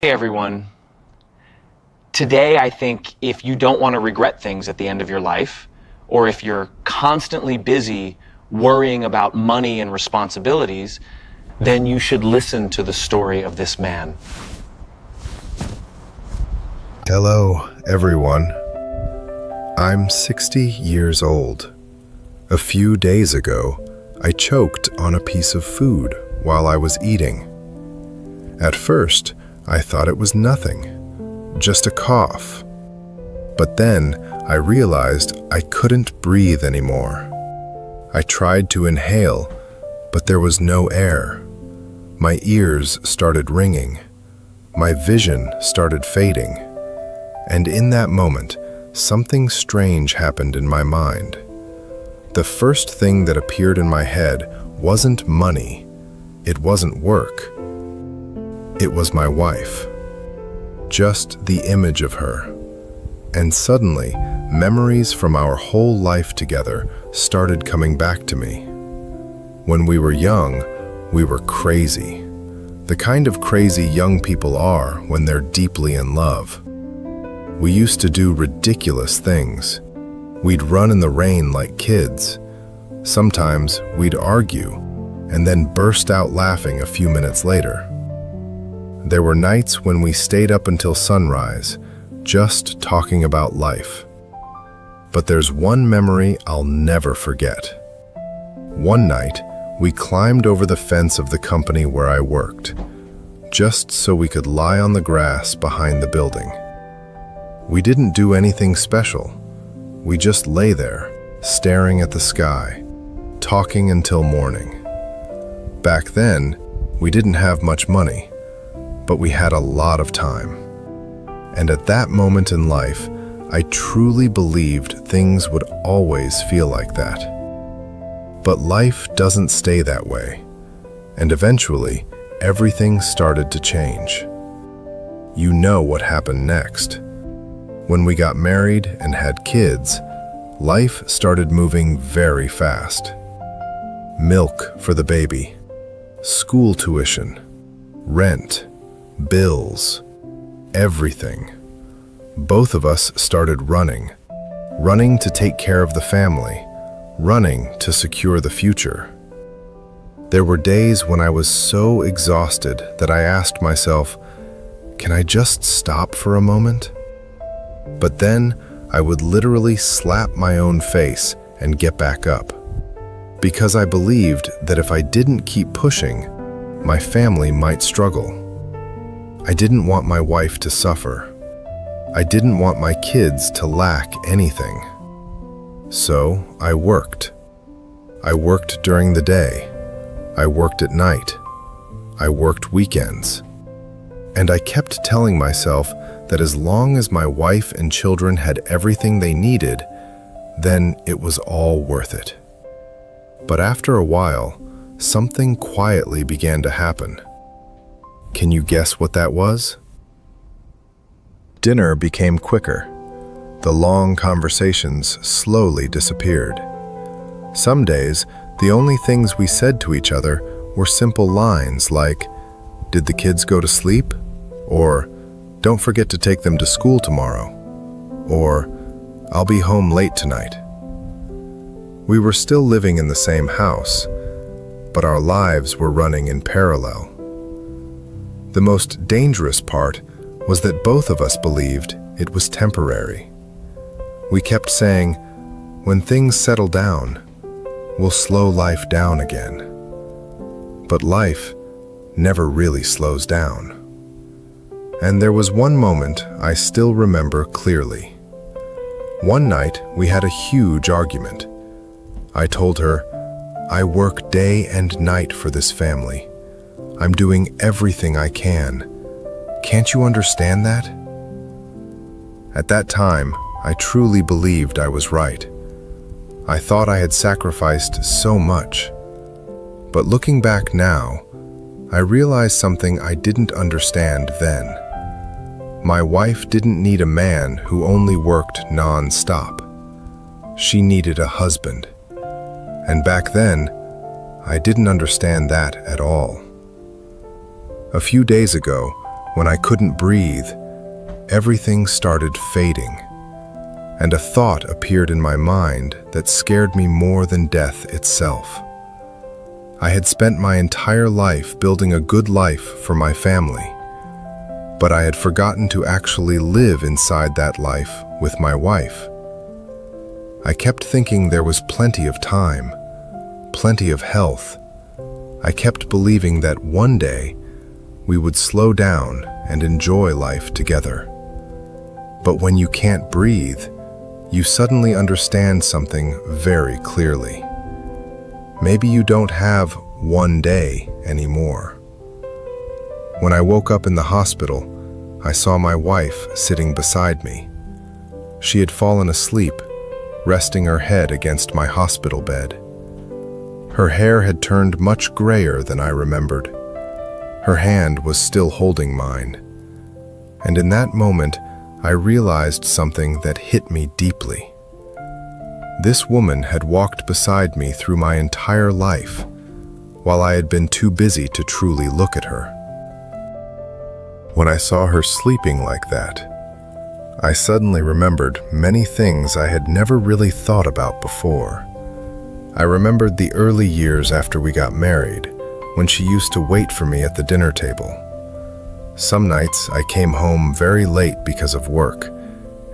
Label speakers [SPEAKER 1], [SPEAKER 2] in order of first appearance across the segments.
[SPEAKER 1] Hey everyone. Today, I think if you don't want to regret things at the end of your life, or if you're constantly busy worrying about money and responsibilities, then you should listen to the story of this man.
[SPEAKER 2] Hello, everyone. I'm 60 years old. A few days ago, I choked on a piece of food while I was eating. At first, I thought it was nothing, just a cough. But then I realized I couldn't breathe anymore. I tried to inhale, but there was no air. My ears started ringing. My vision started fading. And in that moment, something strange happened in my mind. The first thing that appeared in my head wasn't money. It wasn't work. It was my wife. Just the image of her. And suddenly, memories from our whole life together started coming back to me. When we were young, we were crazy. The kind of crazy young people are when they're deeply in love. We used to do ridiculous things. We'd run in the rain like kids. Sometimes we'd argue and then burst out laughing a few minutes later. There were nights when we stayed up until sunrise, just talking about life. But there's one memory I'll never forget. One night, we climbed over the fence of the company where I worked, just so we could lie on the grass behind the building. We didn't do anything special. We just lay there, staring at the sky, talking until morning. Back then, we didn't have much money, but we had a lot of time. And at that moment in life, I truly believed things would always feel like that. But life doesn't stay that way, and eventually, everything started to change. You know what happened next. When we got married and had kids, life started moving very fast. Milk for the baby, school tuition, rent, bills, everything. Both of us started running to take care of the family, running to secure the future. There were days when I was so exhausted that I asked myself, can I just stop for a moment? But then I would literally slap my own face and get back up, because I believed that if I didn't keep pushing, my family might struggle. I didn't want my wife to suffer. I didn't want my kids to lack anything. So I worked. I worked during the day. I worked at night. I worked weekends. And I kept telling myself that as long as my wife and children had everything they needed, then it was all worth it. But after a while, something quietly began to happen. Can you guess what that was? Dinner became quicker. The long conversations slowly disappeared. Some days, the only things we said to each other were simple lines like, "Did the kids go to sleep?" Or, "Don't forget to take them to school tomorrow." Or, "I'll be home late tonight." We were still living in the same house, but our lives were running in parallel. The most dangerous part was that both of us believed it was temporary. We kept saying, when things settle down, we'll slow life down again. But life never really slows down. And there was one moment I still remember clearly. One night, we had a huge argument. I told her, "I work day and night for this family. I'm doing everything I can. Can't you understand that?" At that time, I truly believed I was right. I thought I had sacrificed so much. But looking back now, I realized something I didn't understand then. My wife didn't need a man who only worked non-stop. She needed a husband. And back then, I didn't understand that at all. A few days ago, when I couldn't breathe, everything started fading, and a thought appeared in my mind that scared me more than death itself. I had spent my entire life building a good life for my family, but I had forgotten to actually live inside that life with my wife. I kept thinking there was plenty of time, plenty of health. I kept believing that one day we would slow down and enjoy life together. But when you can't breathe, you suddenly understand something very clearly. Maybe you don't have one day anymore. When I woke up in the hospital, I saw my wife sitting beside me. She had fallen asleep, resting her head against my hospital bed. Her hair had turned much grayer than I remembered. Her hand was still holding mine. And in that moment, I realized something that hit me deeply. This woman had walked beside me through my entire life, while I had been too busy to truly look at her. When I saw her sleeping like that, I suddenly remembered many things I had never really thought about before. I remembered the early years after we got married, when she used to wait for me at the dinner table. Some nights I came home very late because of work,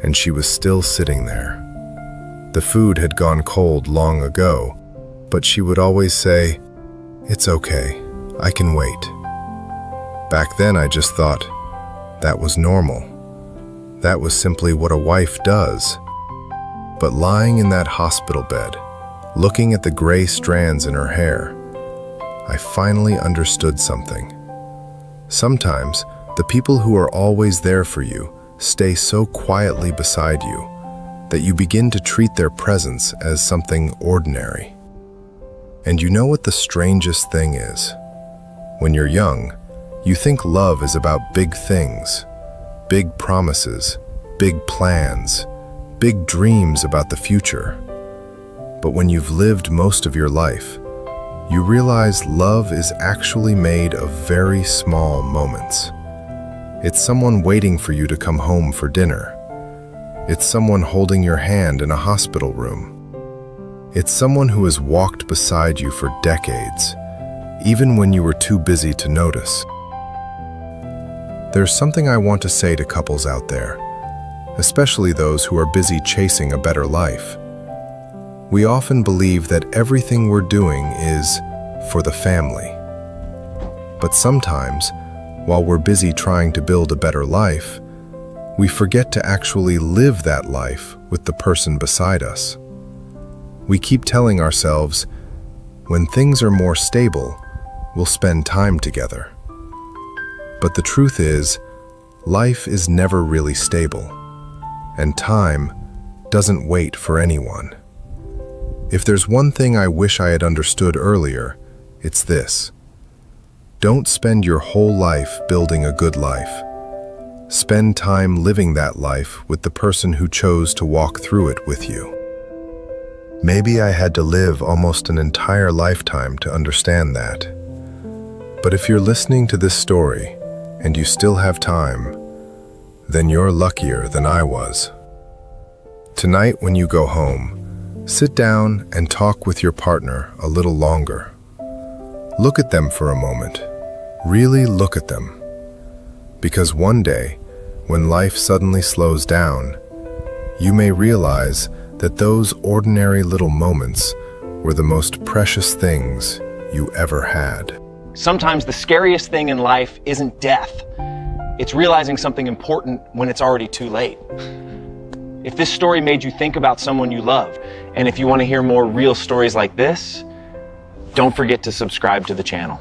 [SPEAKER 2] and she was still sitting there. The food had gone cold long ago, but she would always say, "It's okay, I can wait." Back then I just thought, that was normal. That was simply what a wife does. But lying in that hospital bed, looking at the gray strands in her hair, I finally understood something. Sometimes, the people who are always there for you stay so quietly beside you that you begin to treat their presence as something ordinary. And you know what the strangest thing is? When you're young, you think love is about big things, big promises, big plans, big dreams about the future. But when you've lived most of your life, you realize love is actually made of very small moments. It's someone waiting for you to come home for dinner. It's someone holding your hand in a hospital room. It's someone who has walked beside you for decades, even when you were too busy to notice. There's something I want to say to couples out there, especially those who are busy chasing a better life. We often believe that everything we're doing is for the family. But sometimes, while we're busy trying to build a better life, we forget to actually live that life with the person beside us. We keep telling ourselves, when things are more stable, we'll spend time together. But the truth is, life is never really stable, and time doesn't wait for anyone. If there's one thing I wish I had understood earlier, it's this. Don't spend your whole life building a good life. Spend time living that life with the person who chose to walk through it with you. Maybe I had to live almost an entire lifetime to understand that. But if you're listening to this story and you still have time, then you're luckier than I was. Tonight when you go home, sit down and talk with your partner a little longer. Look at them for a moment. Really look at them. Because one day, when life suddenly slows down, you may realize that those ordinary little moments were the most precious things you ever had.
[SPEAKER 1] Sometimes the scariest thing in life isn't death. It's realizing something important when it's already too late. If this story made you think about someone you love, and if you want to hear more real stories like this, don't forget to subscribe to the channel.